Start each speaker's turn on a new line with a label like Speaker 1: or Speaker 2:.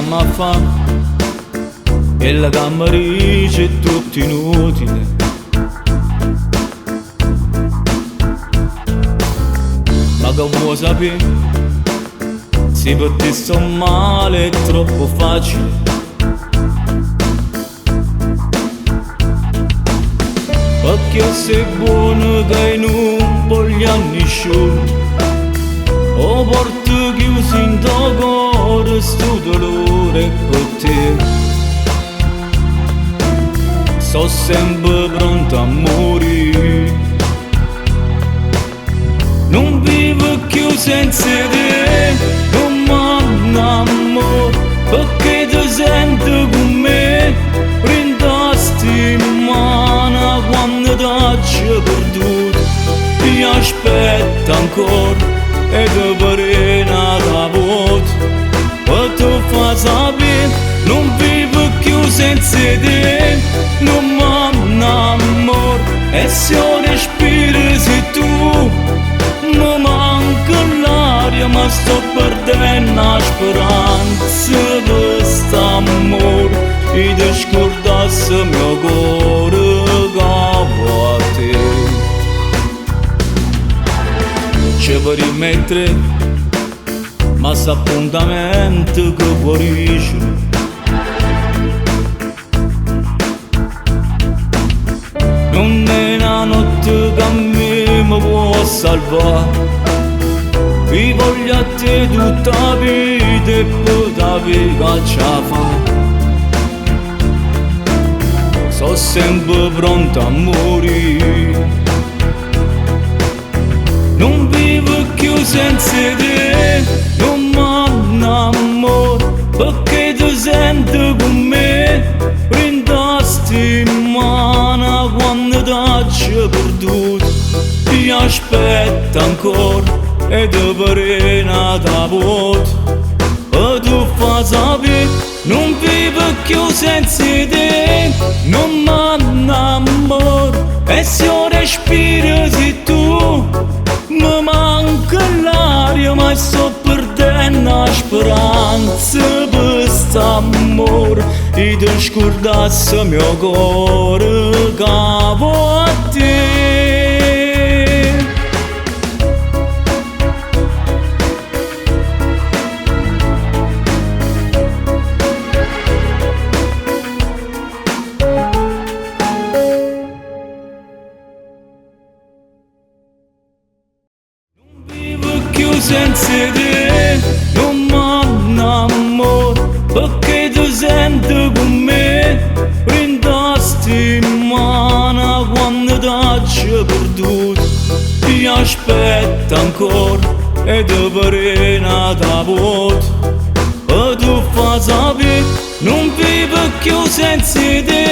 Speaker 1: mamma fa e la camerice è tutto inutile. Ma che vuoi sapere? Se per te sto male è troppo facile. Perché sei buono che non voglio nessuno, o porto chiuso in tuo cuore sto dolore per te. Sto sempre pronto a morire, non vivo più senza te, non m'amore, perché ti sento con me, prendasti in mano quando t'ho perduto. Io aspetto ancora e ti pare una volta, e tu fai sapere, non vivo più senza te, non m'amore, e se io respiro sei tu. Mi manca l'aria ma sto perdendo la speranza di st'amore, e ti scordassi il mio cuore che va a te. Ci puoi rimettere, ma s'appuntamento che guarisce. Non è una notte che a me mi può salvare, vi voglio a te tutta la vita e poi da vita ce la fa. Sono sempre pronto a morire, non vivo più senza te, non m'amore, perché ti sento con me, prendasti in mano quando t'ho perduto. Io aspetto ancora e ti pare una volta, e tu fai sapere, non vivo più senza te, non m'amore, e se io respiro sei tu. Mi manca l'aria ma sto perdendo la speranza per st'amore, e ti scordassi il mio cuore che va a te. Senza te, non m'amore, perché ti sento con me, prendasti in mano quando t'ho perduto. Io aspetto ancora e ti pare una volta, e tu fai sapere, non vivo più senza te,